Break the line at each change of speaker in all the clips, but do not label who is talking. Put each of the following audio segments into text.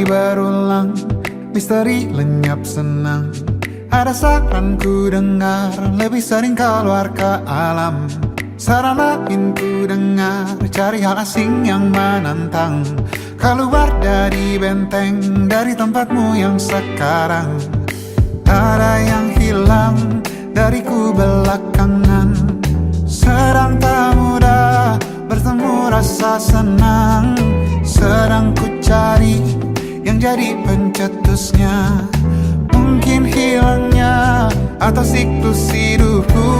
berulang, misteri lenyap senang. Ada saran ku dengar, lebih sering keluar ke alam. Saran lain ku dengar, cari hal asing yang menantang. Keluar dari benteng, dari tempatmu yang sekarang. Ada yang hilang dariku belakangan. Sedang tak mudah bertemu rasa senang. Sedang ku cari yang jadi pencetusnya. Mungkin hilangnya atau siklus hidupku.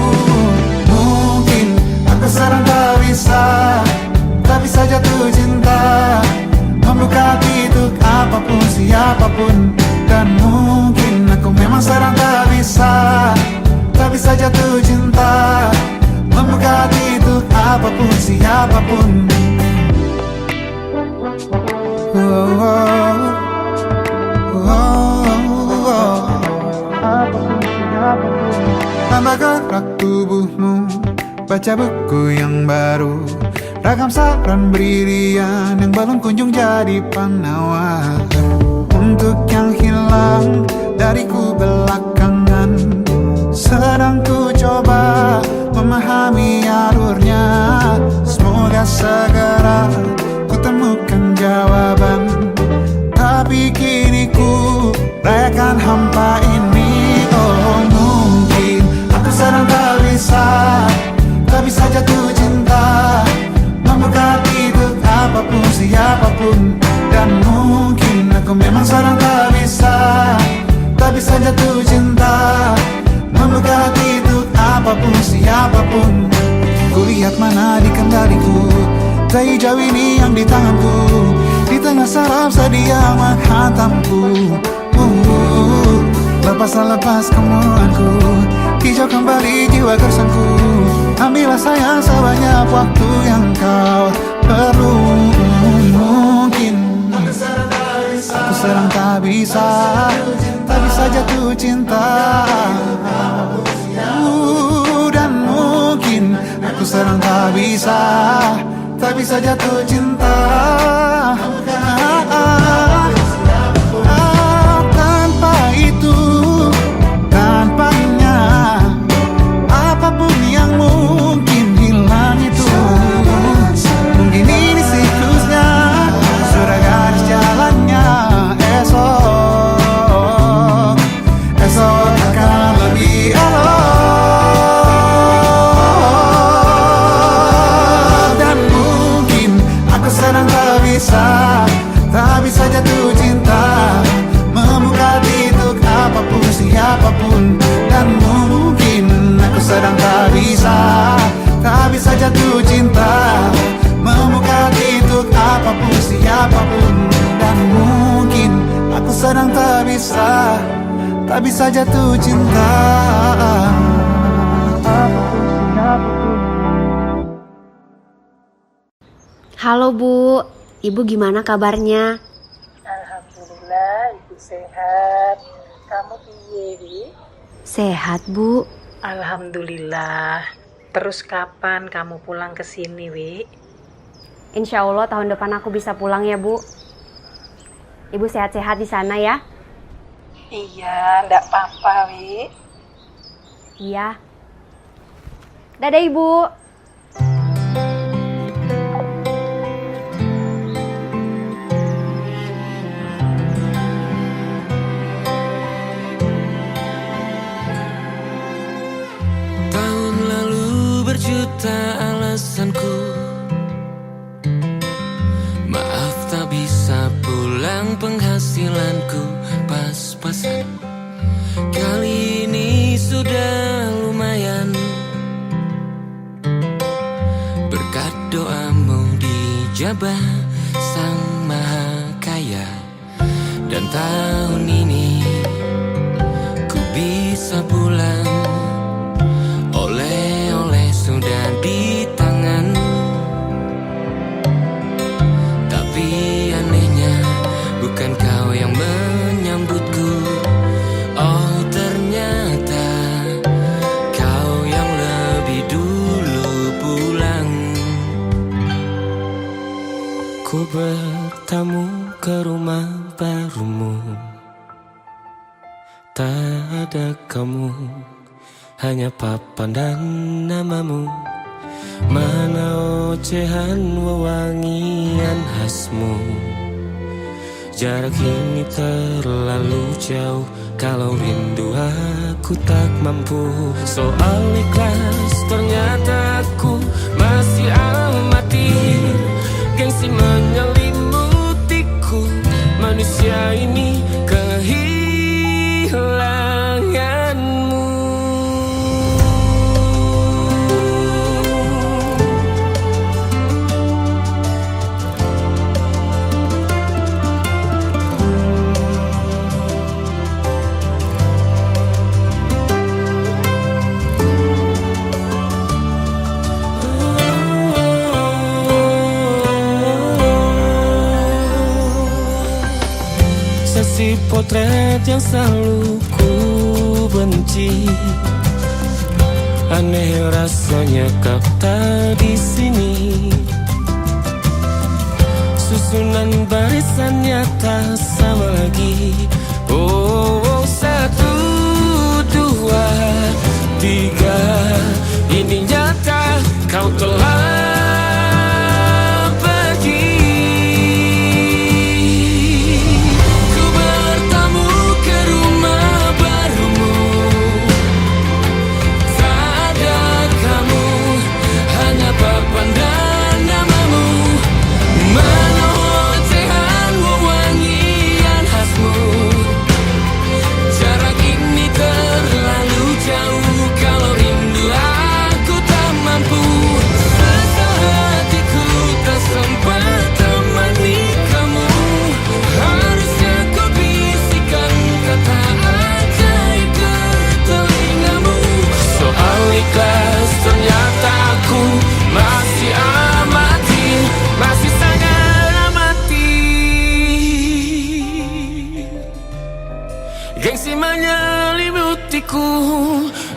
Mungkin aku sedang tak bisa jatuh cinta, membuka hati untuk apapun, siapapun. Dan mungkin aku memang sedang tak bisa jatuh cinta, membuka hati untuk apapun, siapapun. Tambah gerak tubuhmu, baca buku yang baru. Ragam saran brilian yang belum kunjung jadi penawar. Untuk yang hilang dariku belakangan, sedang ku coba memahami alurnya. Semoga segera ku temukan jawaban. Tapi kini ku rayakan hampa ini. Oh, mungkin aku sedang tak bisa jatuh cinta, membuka hati untuk apapun, siapapun. Dan mungkin aku memang sedang tak bisa jatuh cinta, membuka hati untuk apapun, siapapun. Kulihat mana di kendaliku, tak jauh ini yang di tanganku. Di tengah saraf sedia menghantamku. Lepas kemuanku, hijau kembali jiwa gersangku. Ambillah sayang sebanyak waktu yang kau perlu. Mungkin aku sedang tak bisa jatuh cinta. Dan mungkin aku sedang tak bisa jatuh cinta. Tanpa itu, tanpanya, apapun yang mungkin hilang itu. Mungkin ini siklusnya, sudah garis jalannya. Esok akan lebih elok. Dan mungkin aku sedang tak bisa jatuh cinta, membuka hati untuk apapun, siapapun. Dan mungkin aku sedang tak bisa jatuh cinta, membuka hati untuk apapun, siapapun. Dan mungkin aku sedang tak bisa jatuh cinta.
Halo Bu, Ibu gimana kabarnya?
Alhamdulillah, Ibu sehat. Kamu piye, Wi?
Sehat Bu.
Alhamdulillah. Terus kapan kamu pulang ke sini, Wi?
Insya Allah tahun depan aku bisa pulang ya Bu. Ibu sehat-sehat di sana ya?
Iya, ndak apa-apa, Wi.
Iya. Dadah Ibu.
Tahun lalu berjuta alasanku, maaf tak bisa pulang, penghasilanku pas-pasan. Kali ini sudah lumayan, berkat doamu dijabah Sang Maha Kaya. Dan tahun ini ku bisa pulang, oleh-oleh sudah di tangan. Tapi anehnya bukan kau yang menyambutku. Oh, ternyata kau yang lebih dulu pulang. Ku bertamu ke rumah barumu. Tak ada kamu, hanya papan dan namamu. Mana ocehan wewangian khasmu. Jarak ini terlalu jauh, kalau rindu aku tak mampu. Soal ikhlas ternyata aku masih amati. Gengsi menyelimutiku, manusia ini kehilanganmu. Si potret yang selalu ku benci, aneh rasanya kau tak di sini. Susunan barisannya tak sama lagi. Oh, 1, 2, 3, ini nyata kau telah gengsi menyelimutiku,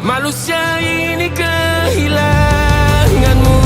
manusia ini kehilanganmu.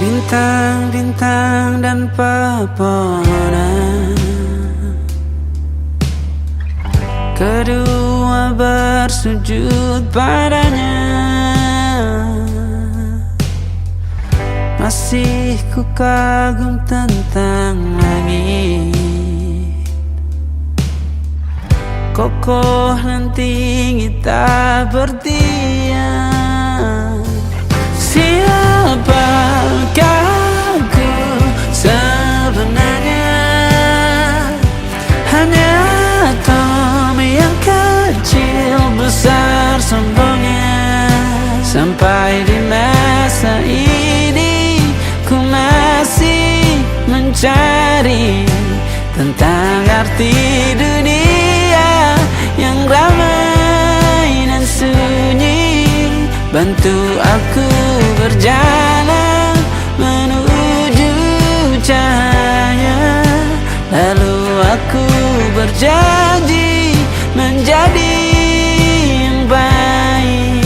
Bintang-bintang dan pepohonan, kedua bersujud padanya. Masih ku kagum tentang langit, kokoh dan tinggi tak bertiang. Siapakah aku sebenarnya? Hanya Tom yang kecil besar sombongnya. Sampai di masa ini ku masih mencari tentang arti dunia yang ramai dan sunyi. Bantu aku berjalan menuju cahaya, lalu aku berjanji menjadi yang baik.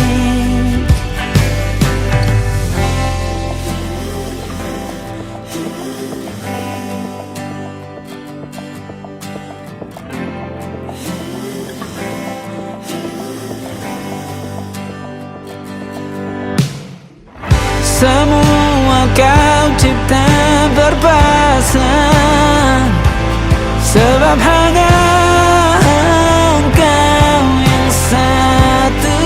berpasan, sebab hanya engkau yang satu.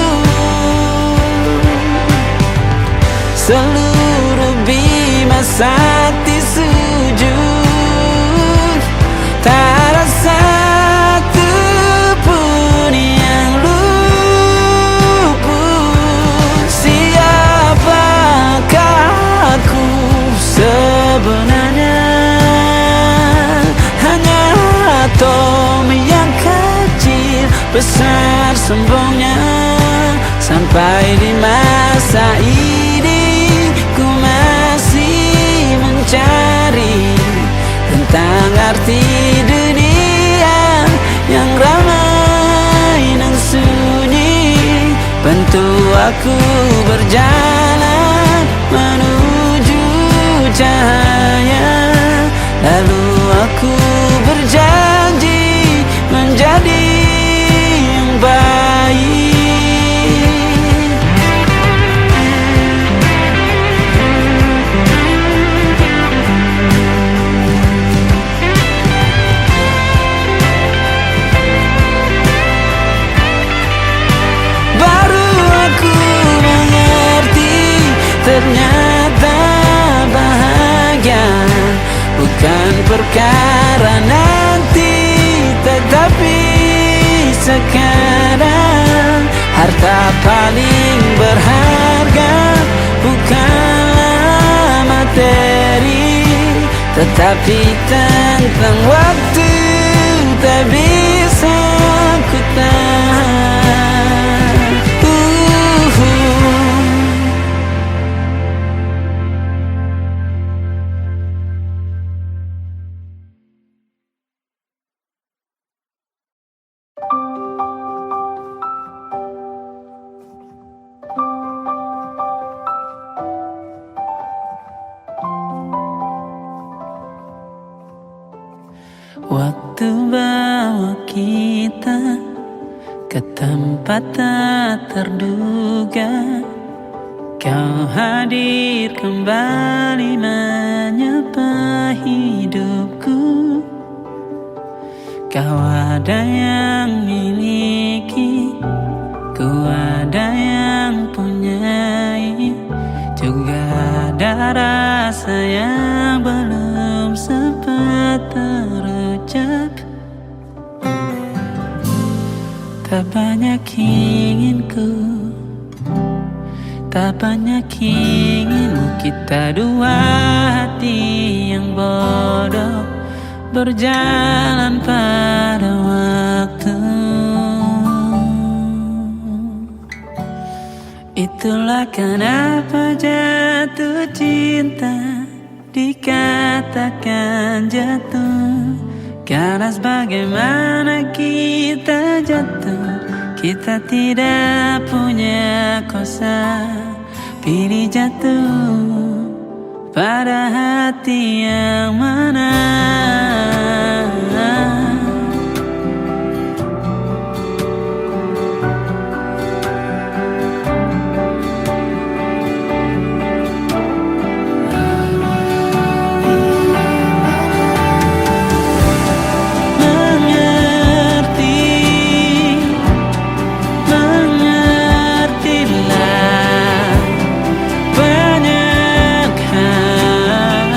Seluruh bima sakti sujud, tak ada satu pun yang luput. Siapakah aku sebenarnya? Hanya atom yang kecil, besar sombongnya. Sampai di masa ini ku masih mencari tentang arti dunia yang ramai dan sunyi. Bantu aku berjalan menuju cahaya, lalu aku berjanji menjadi yang baik. Ternyata bahagia bukan perkara nanti, tetapi sekarang. Harta paling berharga bukanlah materi, tetapi tentang waktu tak bisa ku tahan. Waktu bawa kita ke tempat tak terduga, kau hadir kembali menyapa hidupku. Kau ada yang miliki, ku ada yang punyai, juga ada rasa yang belum sempat terucap. Tak banyak inginku, tak banyak inginmu. Kita dua hati yang bodoh berjalan pada waktu. Itulah kenapa jatuh cinta dikatakan jatuh, karena sebagaimana kita jatuh, kita tidak punya kuasa pilih jatuh pada hati yang mana. Banyak hal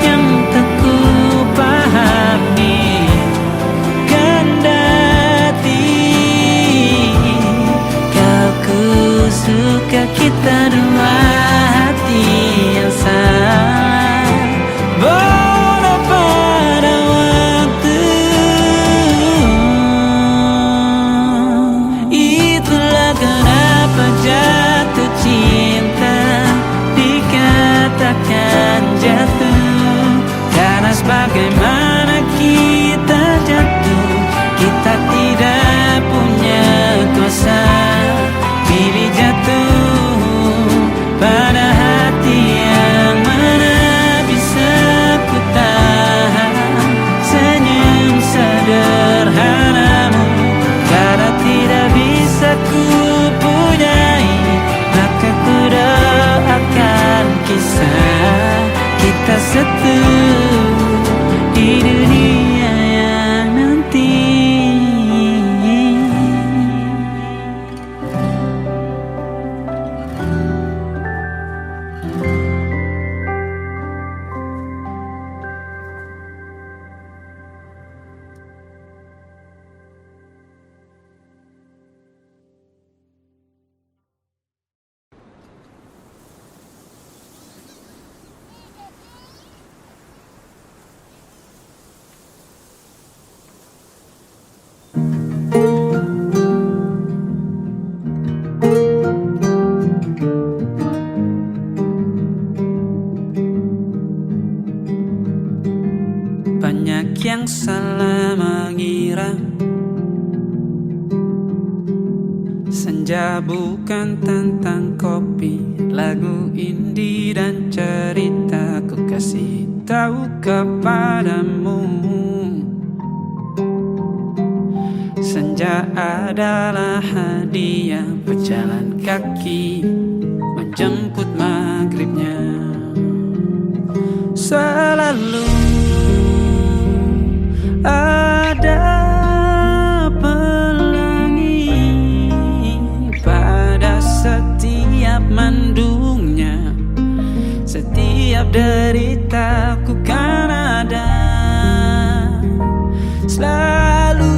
yang tak ku paham. yang salah mengira senja bukan tentang kopi, lagu indie dan cerita ku kasih tahu kepadamu. Senja adalah hadiah pejalan kaki menjemput maghribnya. Selalu ada pelangi pada setiap mendungnya. Setiap deritaku kan ada selalu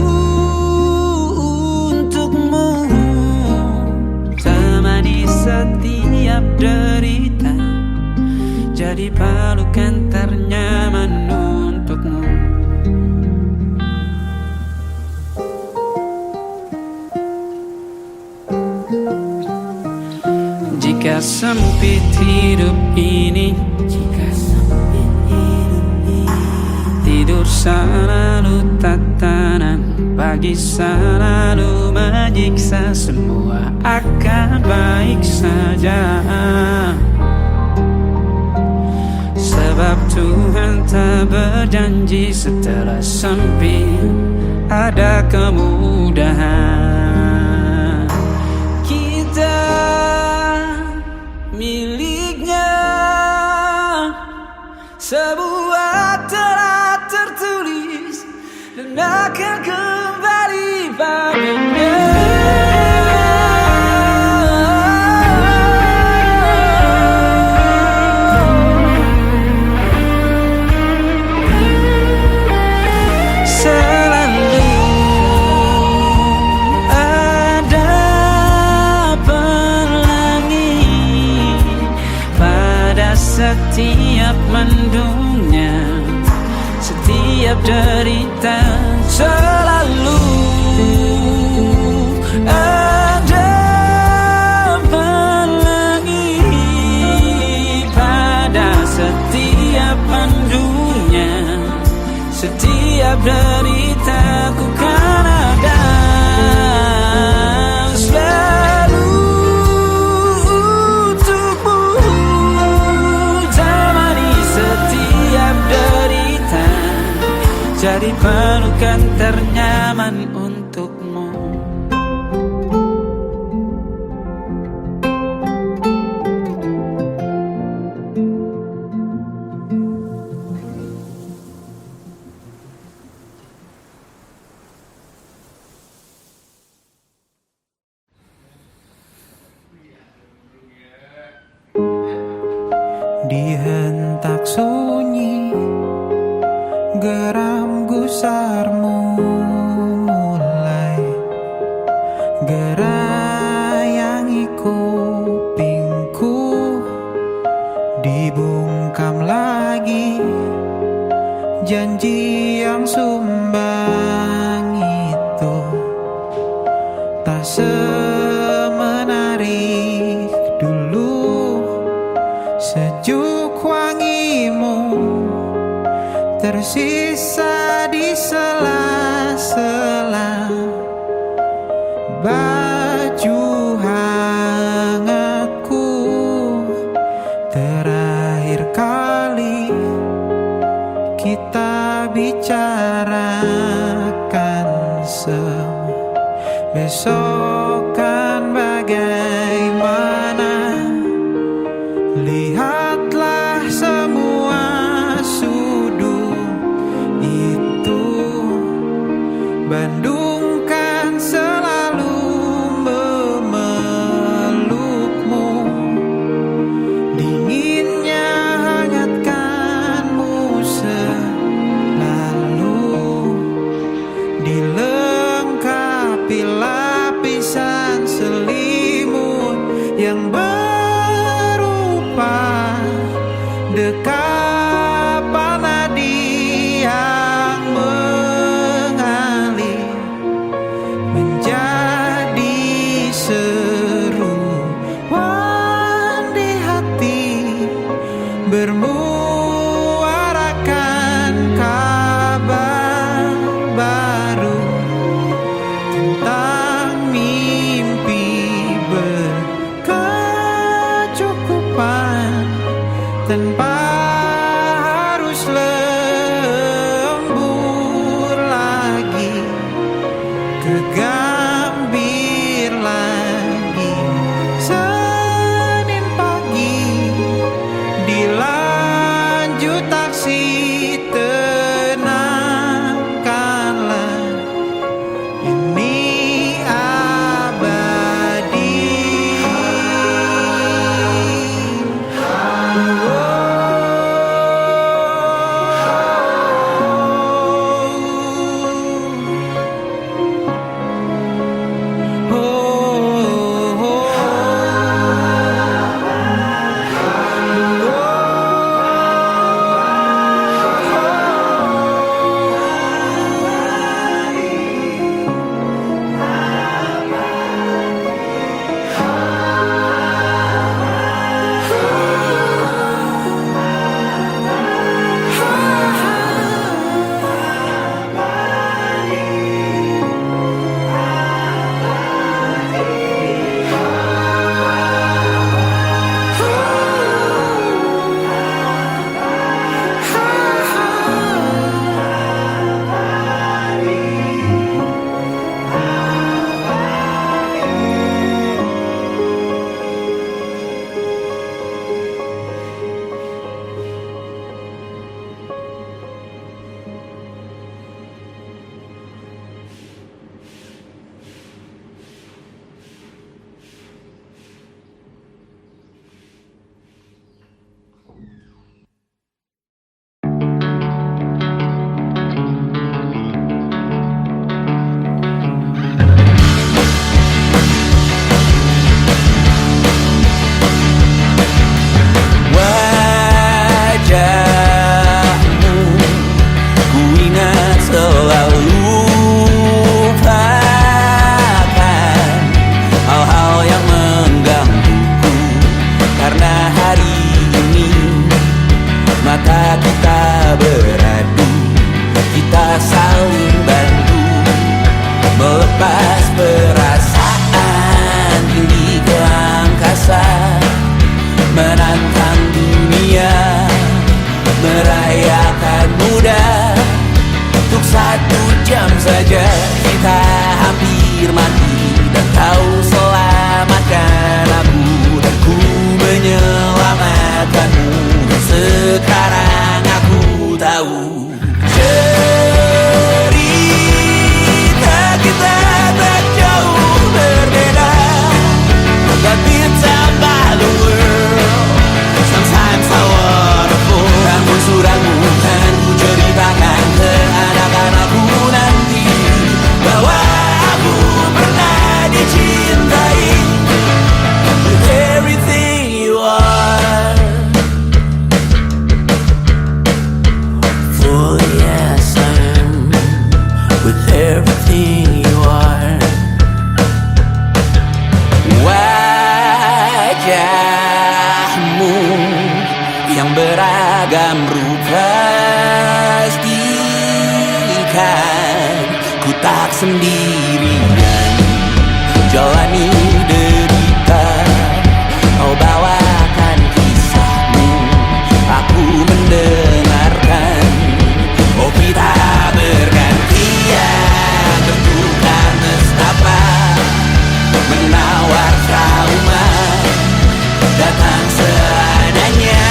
untukmu, temani setiap derita, jadi pelukan ternyaman untukmu. Jika sempit hidup ini, tidur selalu tatanan, pagi selalu menyiksa, semua akan baik saja. Sebab Tuhan tak berjanji setelah sempit ada kemudahan. Kita miliknya sebuah telah tertulis dan akan kembali padanya. Setiap mendungnya, setiap derita, selalu ada pelangi pada setiap mendungnya. Setiap derita ku kan ada jadi pelukan ternyaman untukmu.
Di hentak sunyi geram gusarmu mulai gerayangi kupingku, dibungkam lagi janji yang sumbang itu tak semenarik dulu. Sejuk wangimu tersisa di sela-sela baju hangatku. Terakhir kali kita bicarakan semua, besok kan bagaimana. Lihatlah semua sudut itu, Bandung kan selalu memelukmu. Dinginnya hangatkanmu selalu, dilengkapi lapisan selimut yang dekapan nadi yang mengalir menjadi seruan di hati, bermuarakan kabar kegambir lagi. Senin pagi dilanjut taksi, tenangkanlah, ini abadi.
Wajahmu ku ingat selalu, lupakan hal-hal yang menggangguku. Karena hari ini mata kita beradu, kita saling bantu melepas perasaan tinggi ke angkasa, menantang dunia, merayakan muda. Untuk 1 jam saja kita hampir mati, dan kau selamatkan aku, dan ku menyelamatkanmu. Sekarang aku tahu cerita kita tak jauh berbeda, but it's about the world. Sometimes I waterfall. Namun suratmu kan ku ceritakan ke anak-anakku nanti, bahwa aku pernah dicintai with everything you are. For yes I am, with everything you are. Wajahmu yang beragam rupa, pastikan ku tak sendirian jalani derita. Kau bawakan kisahmu, aku mendengarkan. Oh kita bergantian, bertukar nestapa, menawar trauma, datang seadanya.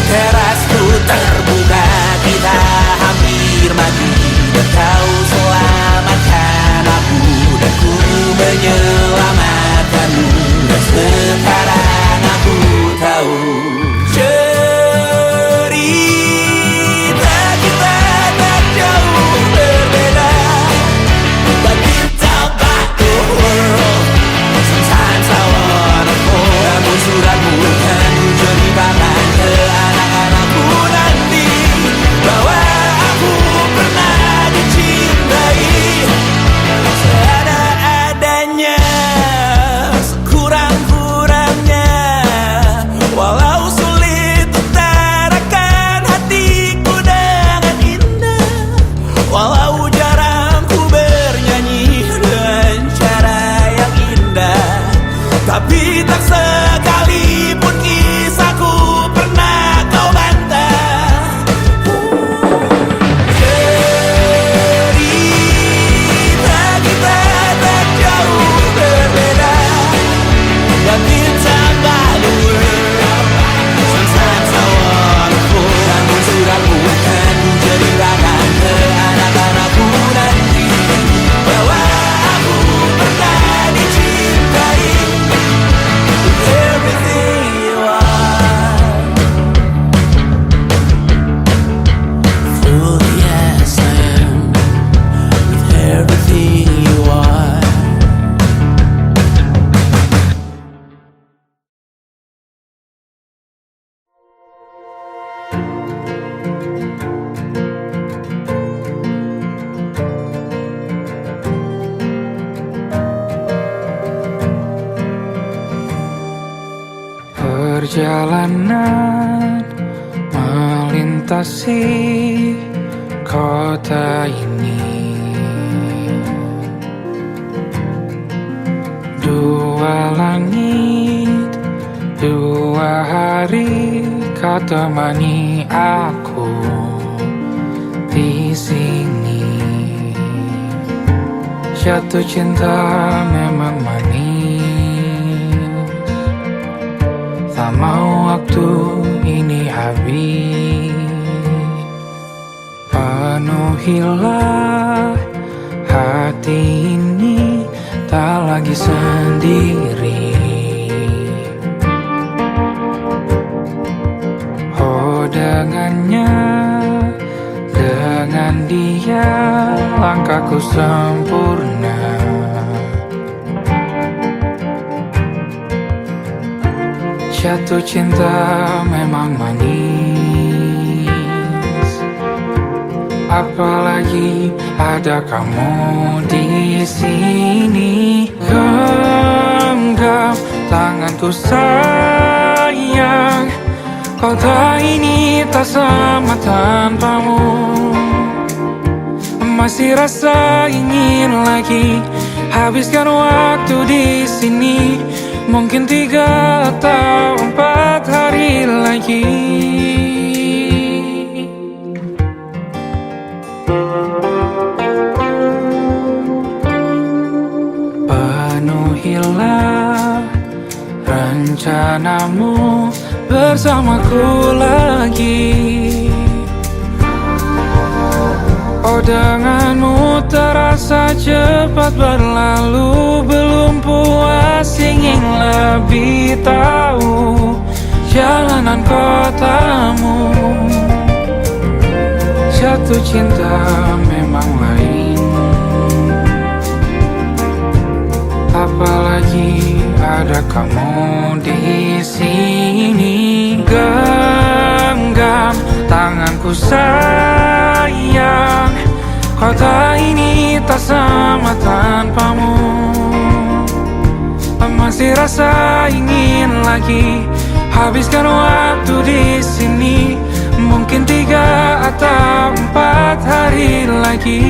Terasku terbuka, kita hampir mati, dan kau selamatkan aku, dan ku menyelam.
Perjalanan melintasi kota ini, dua langit, dua hari kau temani aku di sini. Jatuh cinta memang manis, tak mau waktu ini habis. Penuhilah hati ini, tak lagi sendiri. Oh dengannya, dengan dia langkahku sempurna. Jatuh cinta memang manis, apalagi ada kamu di sini. Genggam tanganku sayang, kota ini tak sama tanpamu. Masih rasa ingin lagi habiskan waktu di sini. Mungkin 3 atau 4 hari lagi. Penuhilah rencanamu bersamaku lagi. Oh denganmu terasa cepat berlalu, belum puas ingin lebih tahu jalanan kotamu. Jatuh cinta memang lain, apalagi ada kamu di sini. Genggam tanganku sayang, kota ini tak sama tanpamu. Masih rasa ingin lagi habiskan waktu di sini. Mungkin 3 atau 4 hari lagi.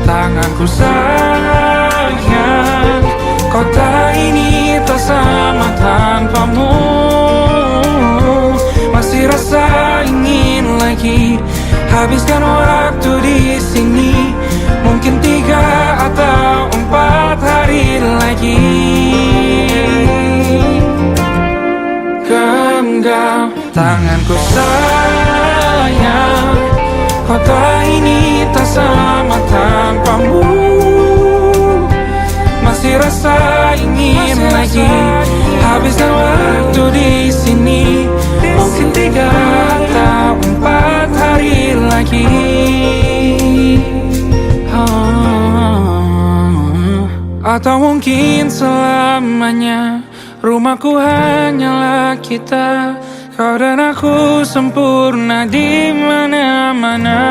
Tanganku sayang, kota ini tak sama tanpamu. Masih rasa ingin lagi habiskan waktu di sini. Mungkin 3 atau 4 hari lagi. Genggam tanganku sayang, kota ini tak sama tanpamu. Masih rasa ingin lagi habiskan waktu di sini. Mungkin 3 atau 4 hari lagi. Atau mungkin selamanya. Rumahku hanyalah kita, kau dan aku sempurna di mana-mana.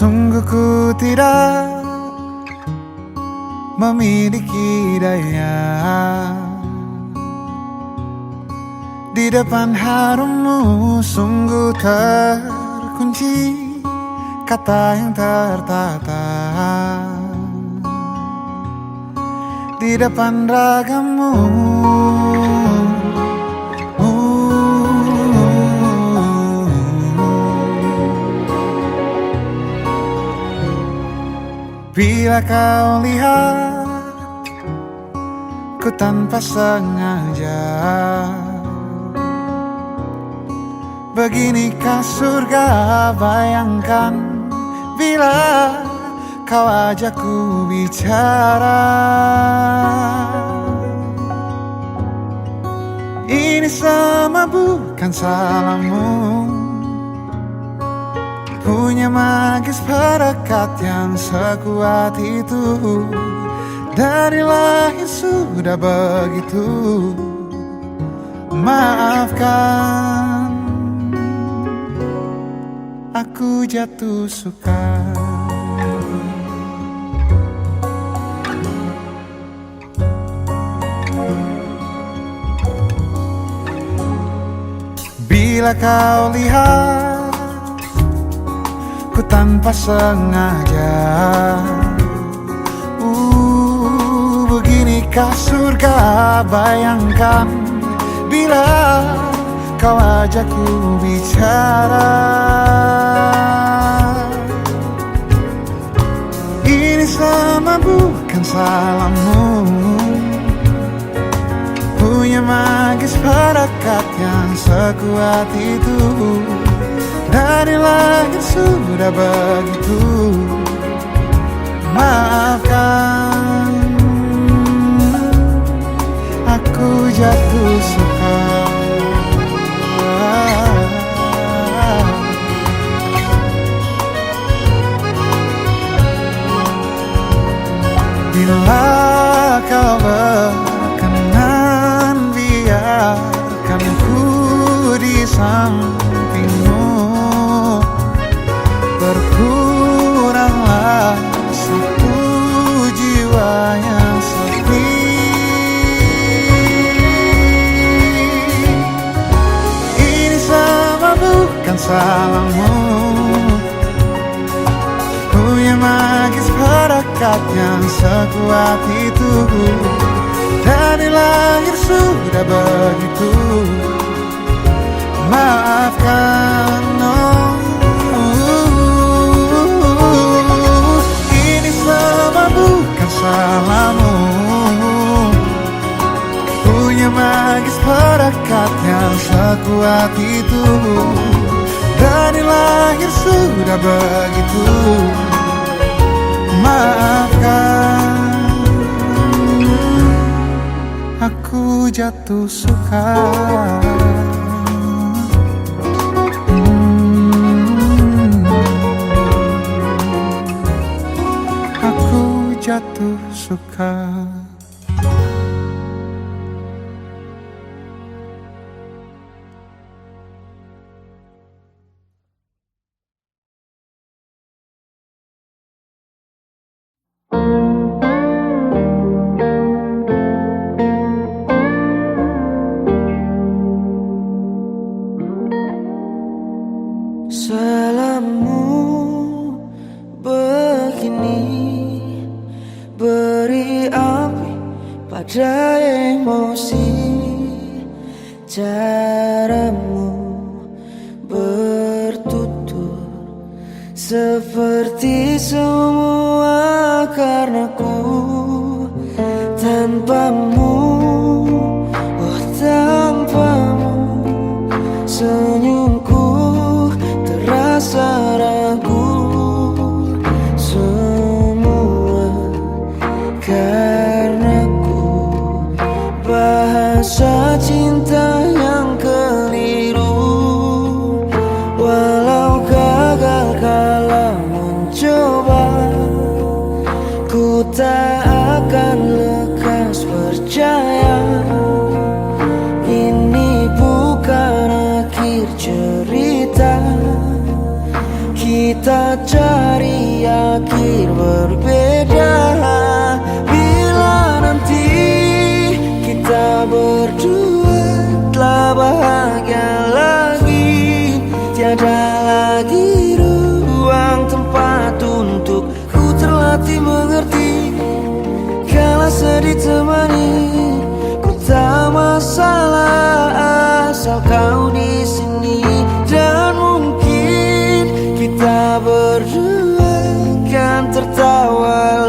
Sungguh ku tidak memiliki daya di depan harummu. Sungguh terkunci kata yang tertata di depan ragamu. Bila kau lihat ku tanpa sengaja, beginikah surga bayangkan bila kau ajak ku bicara. Ini semua bukan salahmu, punya magis perekat yang sekuat itu. Dari lahir sudah begitu. Maafkan, aku jatuh suka. Bila kau lihat ku tanpa sengaja, beginikah surga bayangkan bila kau ajak ku bicara. Ini semua bukan salahmu, punya magis perekat yang sekuat itu. Dari lahir sudah begitu. Maafkan, aku jatuh suka. Bila kau berkenan, biarkan ku di sampingmu. Berkuranglah satu jiwa yang sepi. Ini semua bukan salahmu, punya magis perekat yang sekuat itu. Dari lahir sudah begitu. Maafkan, ini semua bukan salahmu, punya magis perekat yang sekuat itu. Dari lahir sudah begitu. Maafkan, aku jatuh suka. Aku jatuh suka.
Salahmu begini, beri api pada emosi. Caramu bertutur seperti semua karenaku. Tanpamu, oh tanpamu, senyumku terasa ragu. Semua karenaku, bahasa cinta yang keliru. Walau gagal kala mencoba, ku tak akan lekas percaya. Ini bukan akhir cerita, kita cari akhir berbeda. Bila nanti kita berdua telah bahagia lagi, tiada lagi ruang tempat untuk ku terlatih mengerti. Kala sedih temani, ku tak masalah asal kau di sini. Dan mungkin kita berdua kan tertawa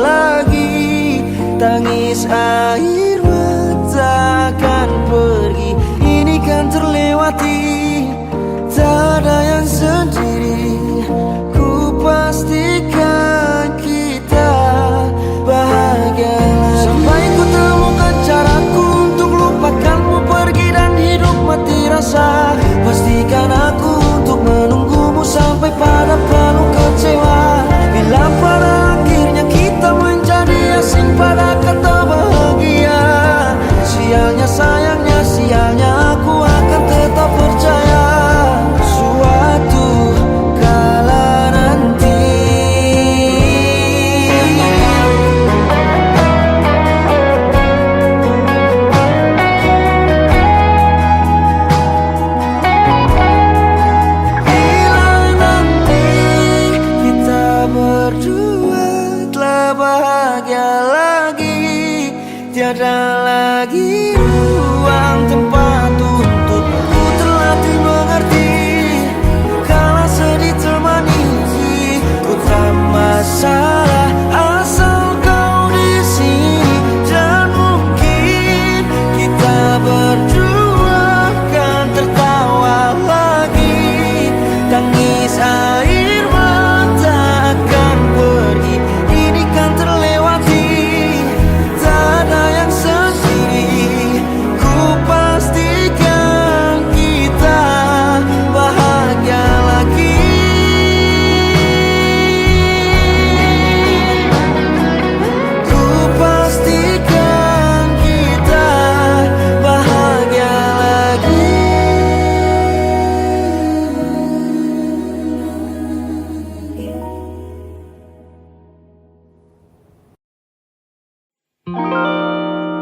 tak ada yang sendiri. Ku pastikan kita bahagia lagi. Sampai ku temukan caraku untuk lupakanmu pergi dan hidup mati rasa. Pastikan aku untuk menunggumu sampai pada penuh kecewa. Bila pada akhirnya kita menjadi asing pada kata bahagia, sialnya sayangnya sialnya aku akan tetap percaya suatu kala nanti. Bila nanti kita berdua telah bahagia lagi, tiada lagi ruang tempat untukku terlatih mengerti. Kala sedih temani, ku tak masalah asal kau di sini. Dan mungkin kita berdua kan tertawa lagi. Tangis air mata akan pergi, ini kan terlewati. Tak ada yang sendiri. Ku pastikan kita bahagia lagi. Ku pastikan kita bahagia lagi.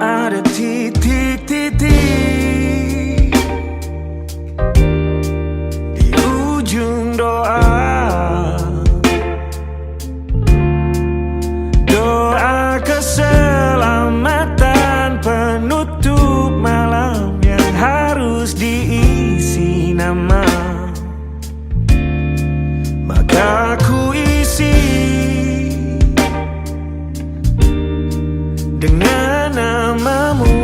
Ada titik-titik di ujung doa, doa keselamatan penutup malam yang harus diisi nama. Maka ku isi dengan namamu,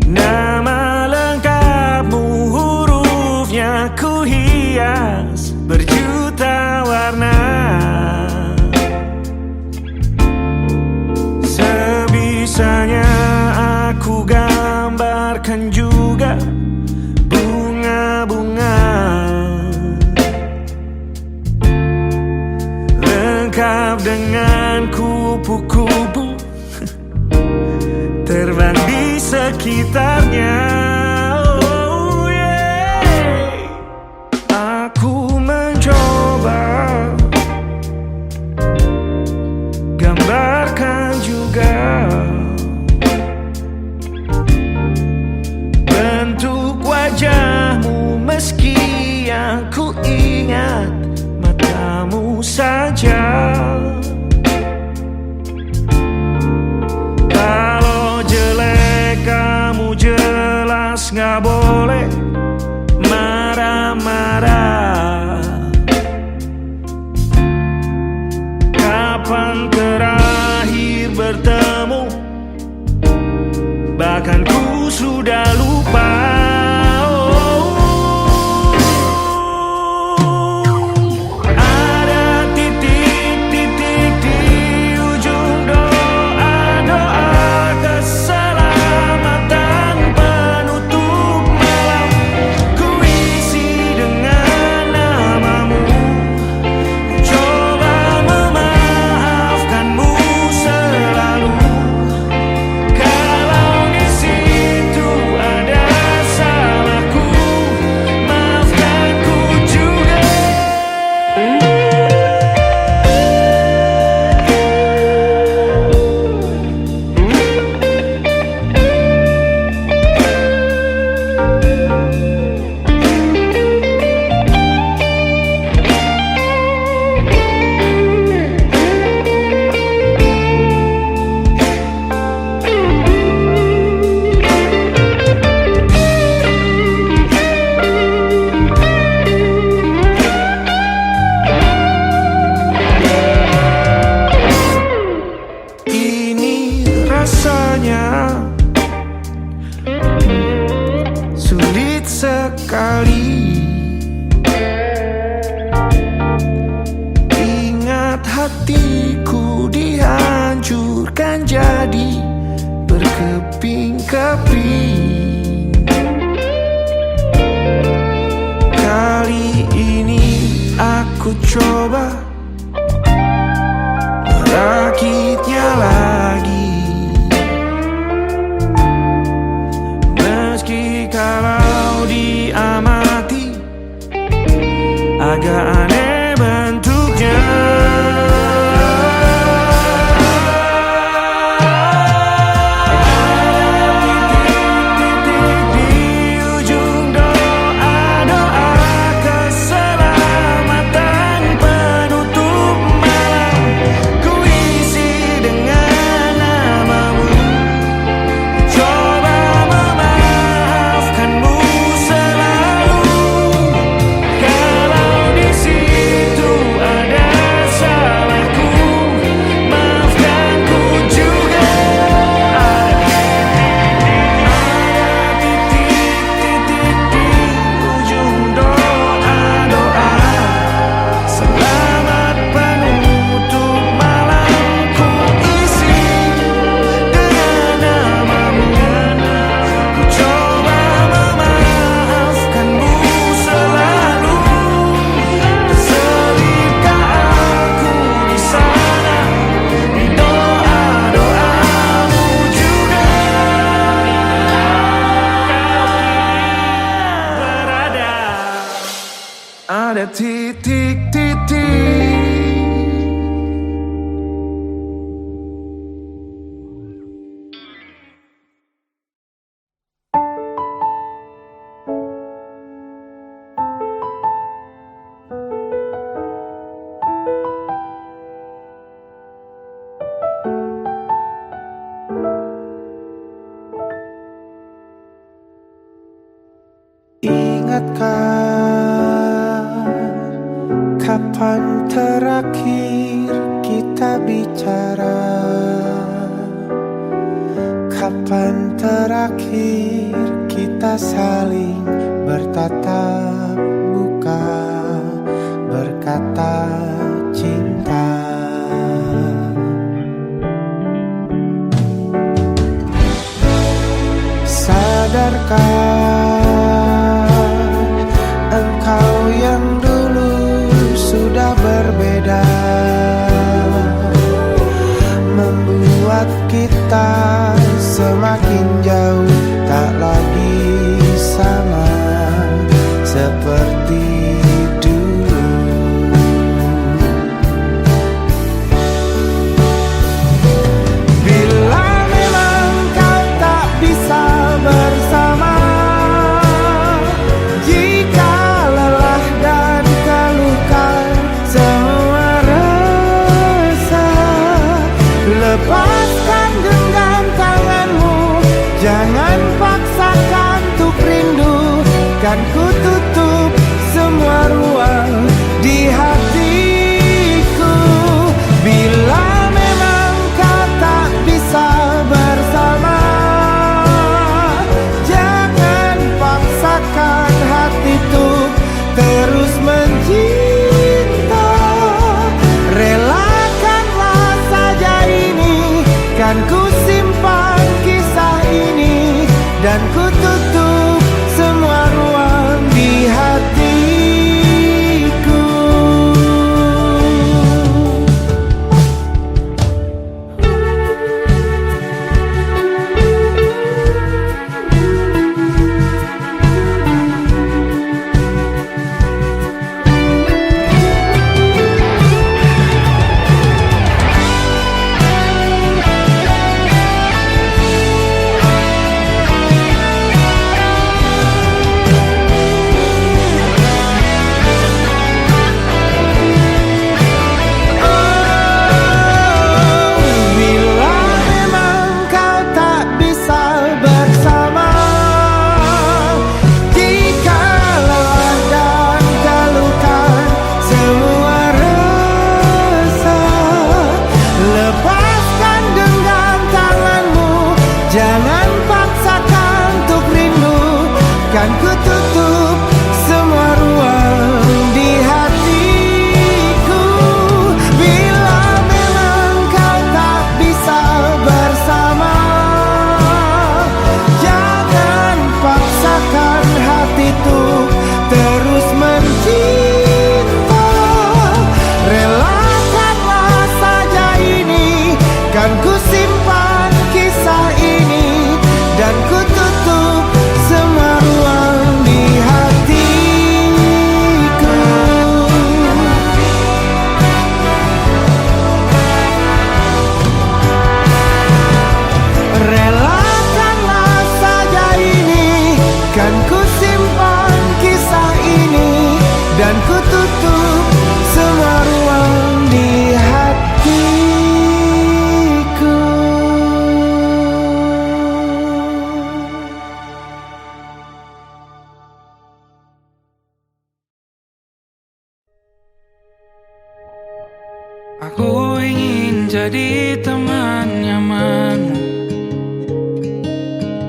nama lengkapmu, hurufnya ku hias berjuta warna. Sebisanya aku gambarkan juga bunga-bunga lengkap dengan kupu-kupu terbang di sekitarnya. Oh yeah. Aku mencoba gambarkan juga bentuk wajahmu, meski yang ku ingat matamu saja. Kalau jelek kamu jelas gak boleh marah-marah. Kapan terakhir bertemu, bahkan ku sudah lupa. Kalau di situ ada sekali. Ingat hatiku dihancurkan jadi berkeping-keping. Kali ini aku coba merakitnya lagi. Meski kalau diamati agak aneh bentuknya. Ada titik-titik.
Ingatkah kapan terakhir kita bicara? Kapan terakhir kita saling bertatap muka, berkata cinta? Sadarkah engkau yang dulu sudah berbeda, membuat kita semakin jauh, tak lagi sama seperti dulu. Bila memang kau tak bisa bersama, jika lelah dan keluhkan semua rasa, lepaskan genggam tanganmu, jangan paksakan untuk rindu. Kan ku tutup semua ruang di hatiku. Bila memang kau tak bisa bersama, jangan paksakan hati untuk terus mencinta. Relakanlah saja ini, kan ku simpan kisah ini, dan ku tutup semua ruang di hatiku. kan ku tutup semua ruang di hatiku. Bila memang kau tak bisa bersama, jangan paksakan hati tuh terus mencinta. Relakanlah saja ini, kan ku simpan kisah ini, dan ku tutup semua ruang di hatiku. Relakanlah saja ini, kan ku simpan kisah ini, dan ku tutup semua ruang di hatiku.
Aku ingin jadi teman nyamanmu,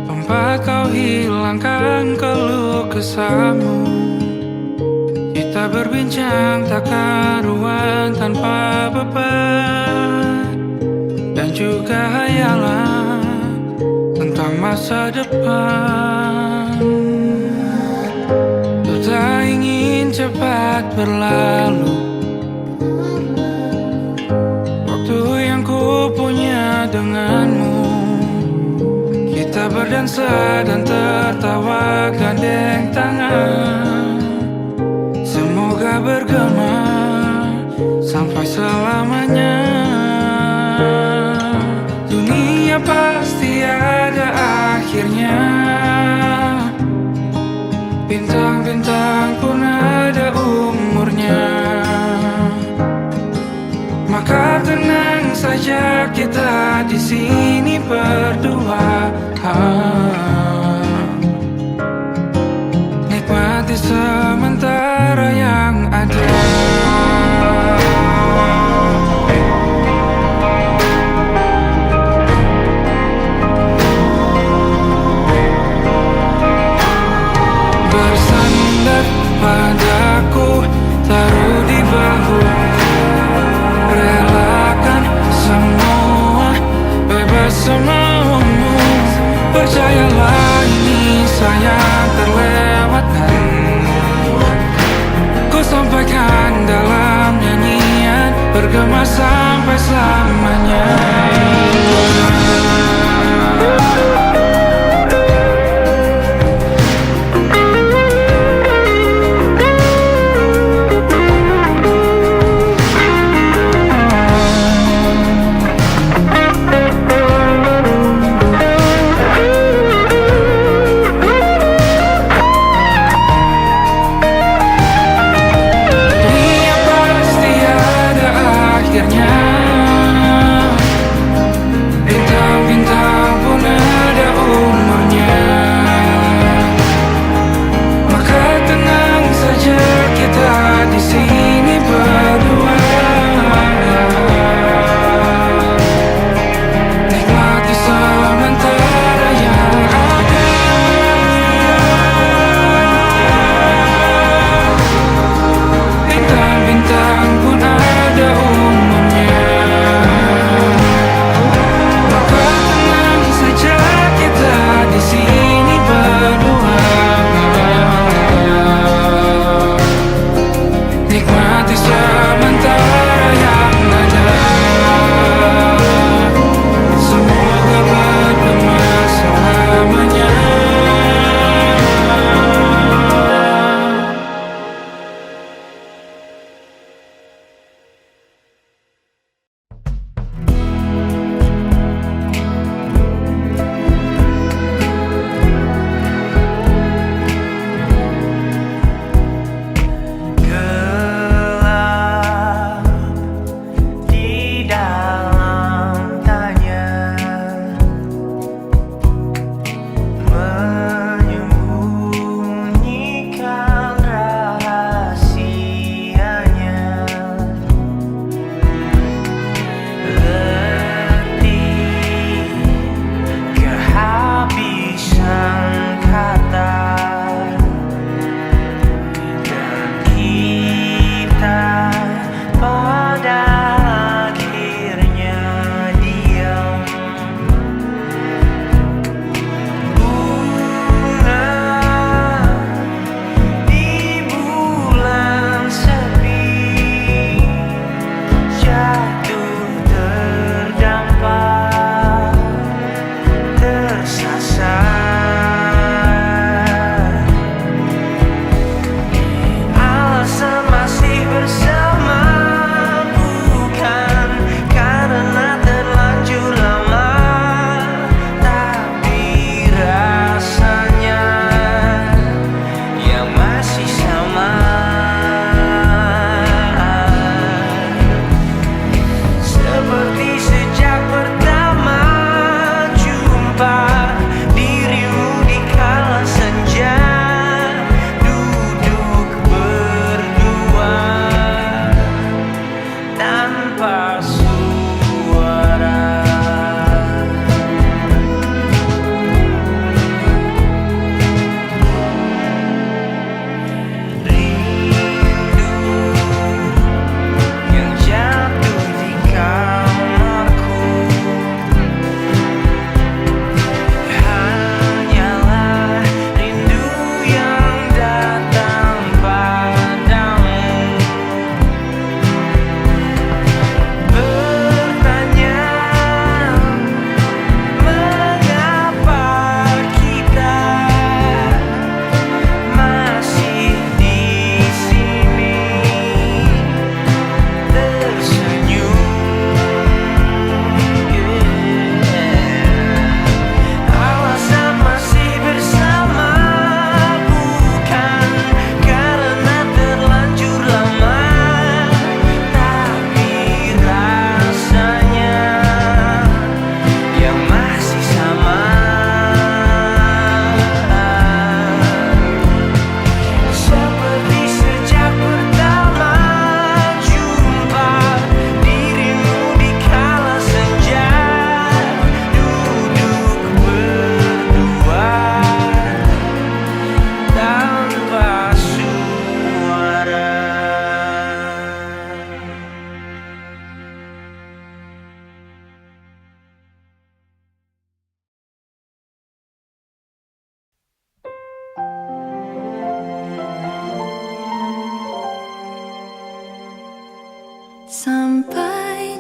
tempat kau hilangkan keluh kesahmu. Kita berbincang tak karuan tanpa beban, dan juga hayalan tentang masa depan. Ku tak ingin cepat berlalu waktu yang ku punya denganmu. Kita berdansa dan tertawa gandeng tangan, semoga bergema sampai selamanya. Dunia pasti ada akhirnya, bintang-bintang pun ada umurnya. Maka tenang saja kita di sini berdua, nikmati sementara yang ada. Bersandar padaku, taruh di bahu, relakan semua, bebas semaumu, percayalah.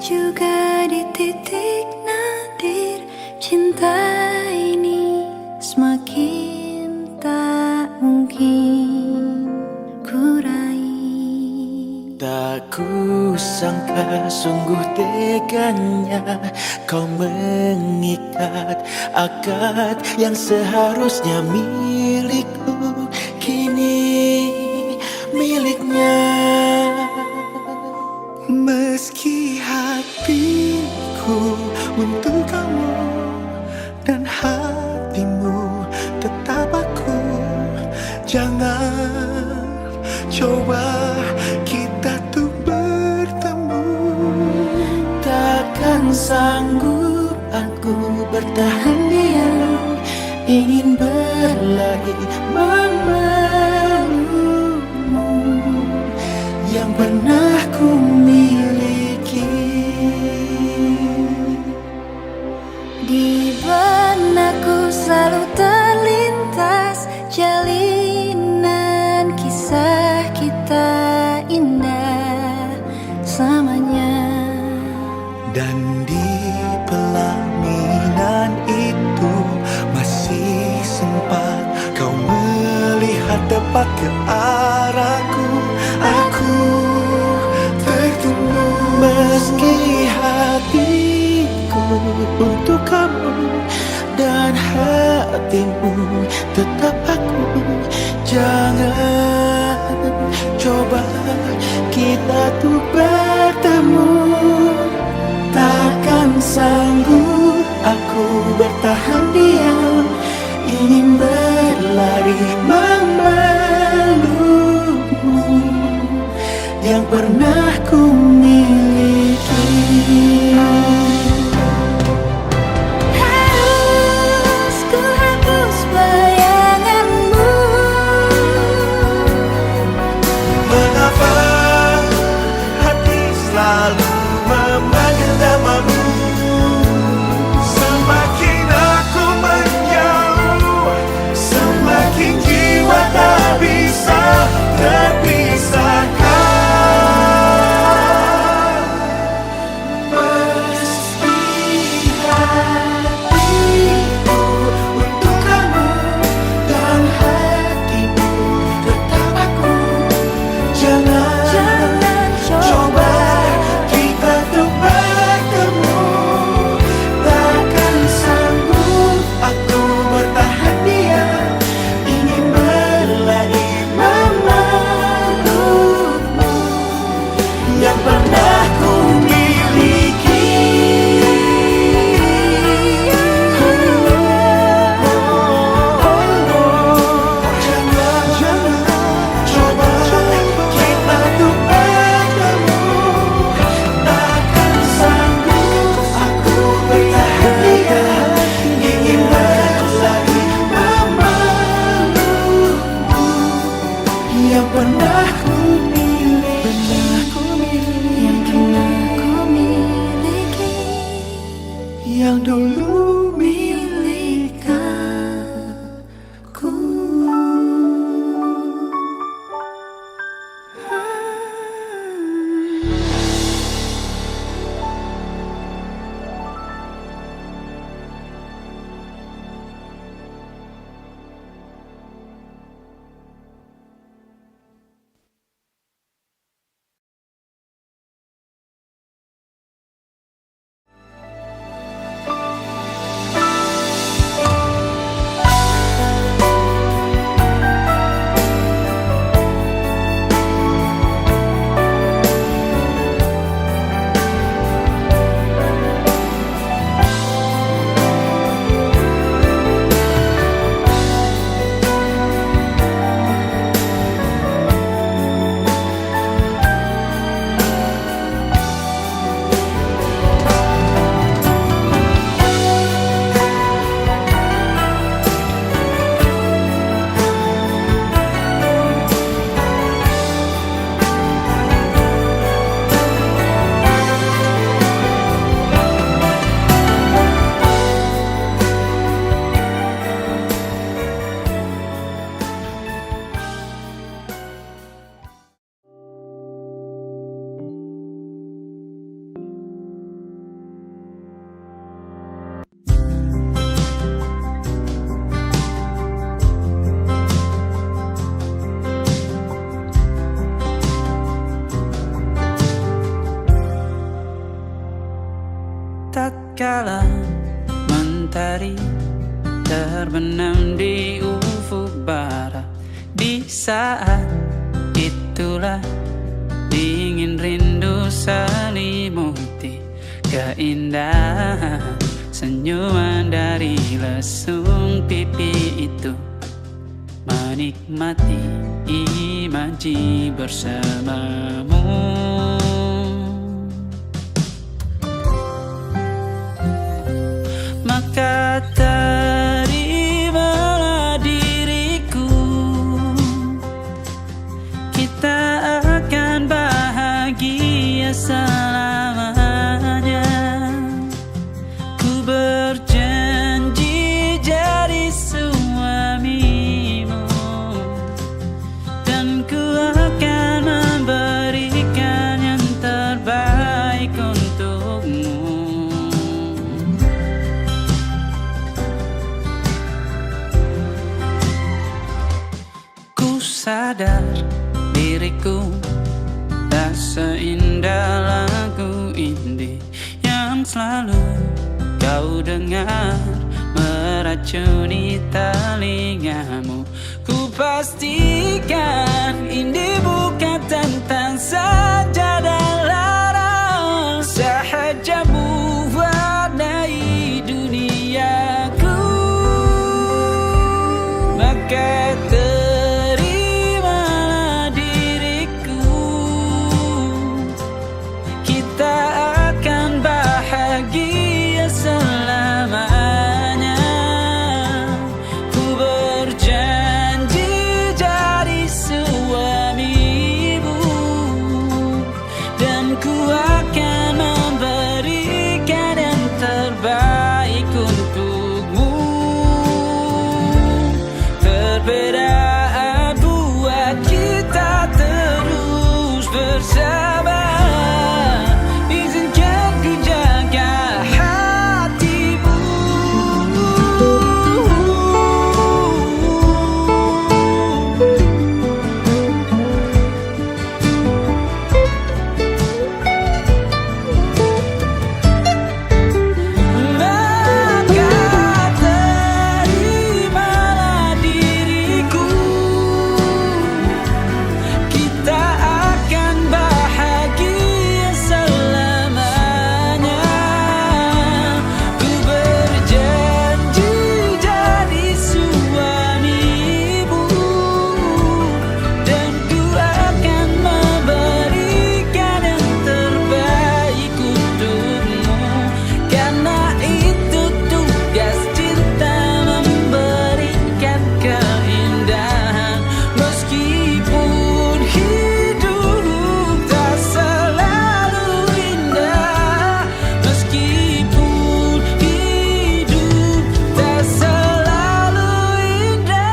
juga di titik nadir cinta ini semakin tak mungkin ku raih.
Tak kusangka sungguh teganya kau mengikat akad yang seharusnya milikku, kini miliknya.
Meski hatiku untuk kamu dan hatimu tetap aku, jangan coba kita tuh bertemu.
Takkan sanggup aku bertahan diam, ingin berlari memelukmu yang pernah ku miliki.
Di benakku selalu terlintas jalinan kisah kita indah selamanya.
Dan di pelaminan itu masih sempat kau melihat tepat ke arahku. Aku tertunggu.
Meski hatiku untuk kamu dan hatimu tetap aku, jangan coba kita tuh bertemu. Takkan sanggup aku bertahan diam, ingin berlari memelukmu yang pernah ku miliki.
Harus ku hapus bayanganmu.
Mengapa hati selalu memanggil namamu? Semakin aku menjauh, semakin jiwa tak bisa terpisahkan. Meski hatiku untuk kamu dan hatimu tetap aku, jangan coba kita tuh bertemu. Takkan sanggup aku bertahan diam, ingin berlari memelukmu yang pernah ku miliki. Jangan coba kita tuh bertemu. Takkan sanggup aku bertahan diam, ingin berlari memelukmu yang pernah ku miliki.
Yang pernah ku miliki.
Yang dulu
saat itulah dingin rindu selimuti keindahan senyuman dari lesung pipi itu, menikmati imaji bersamamu. Maka terimalah diriku, kita akan bahagia selamanya. Ku berjanji jadi suamimu, dan ku akan memberikan yang terbaik untukmu. Ku sadar diriku tak seindah lagu indie yang selalu kau dengar meracuni telingamu. Ku pastikan indie bukan tentang sajadah larang, sahaja mewarnai duniaku. Maka terimalah diriku, kita akan bahagia selamanya. Ku berjanji jadi suamimu, dan ku akan memberikan yang terbaik untukmu. Perbedaan buat kita terus bersama. Izinkan ku jaga hatimu. Maka terimalah diriku, kita akan bahagia selamanya. Ku berjanji jadi suamimu, dan ku akan memberikan yang terbaik untukmu. Karena itu tugas cinta, memberikan keindahan. Meskipun hidup tak selalu indah, meskipun hidup tak selalu indah.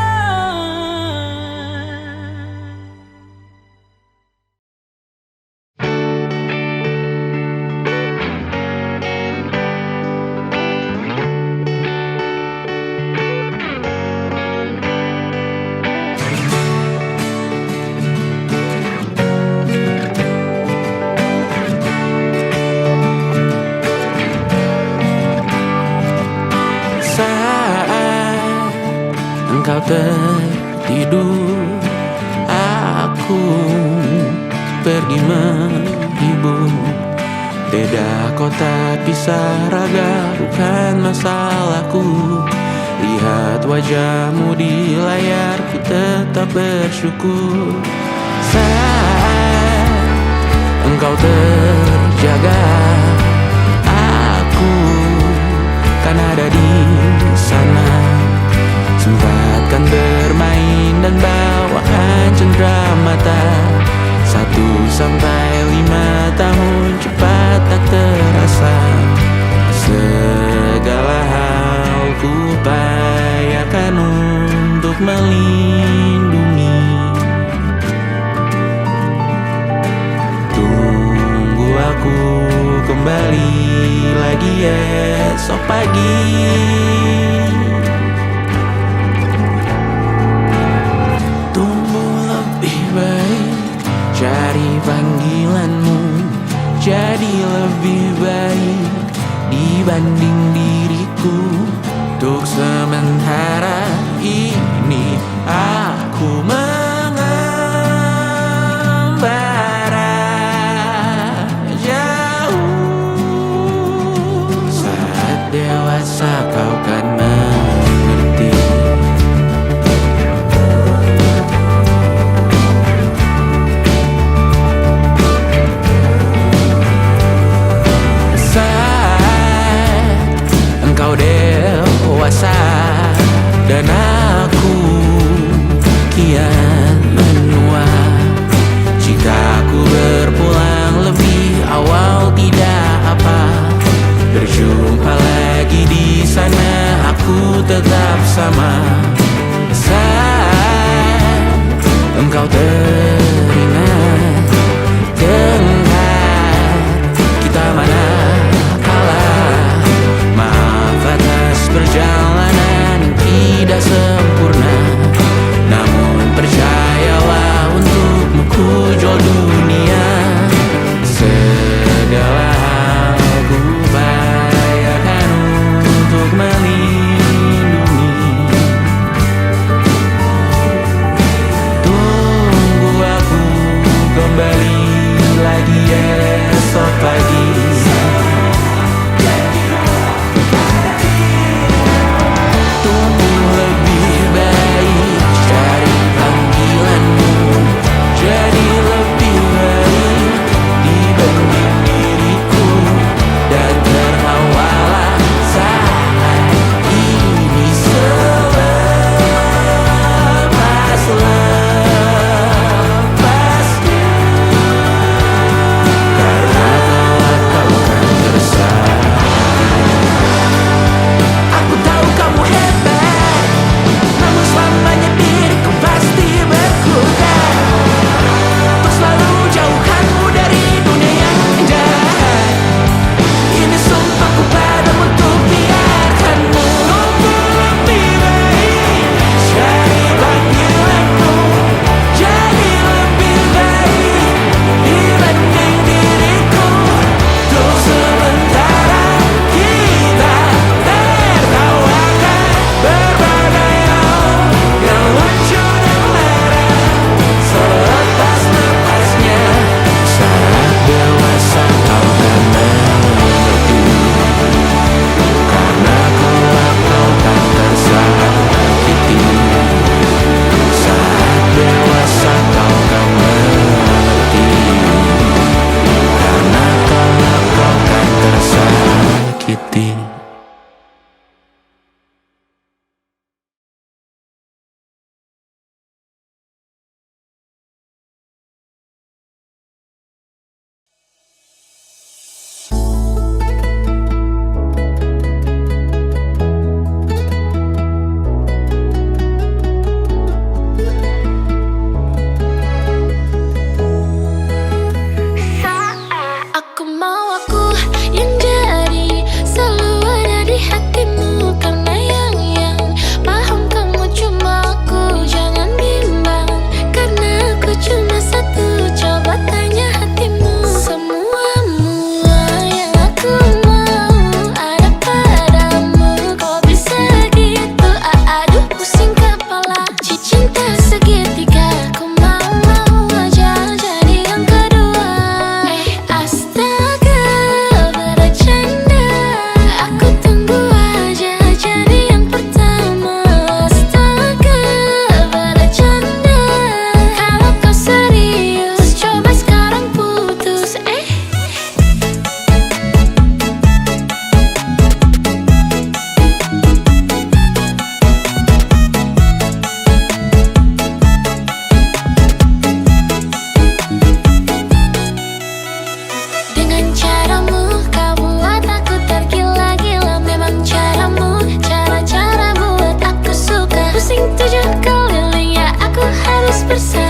Saat engkau tertidur, aku pergi menghibur. Beda kota pisah raga bukan masalahku. Lihat wajahmu di layar, ku tetap bersyukur. Saat engkau terjaga, aku kan ada di sana. Sempatkan bermain dan bawakan cenderamata. 1-5 tahun cepat tak terasa. Segala hal ku upayakan untuk melindungi. Tunggu aku kembali lagi esok pagi. Tumbuh lebih baik, cari panggilanmu. Jadi lebih baik dibanding diriku. Untuk sementara ini aku mengaku
bersama.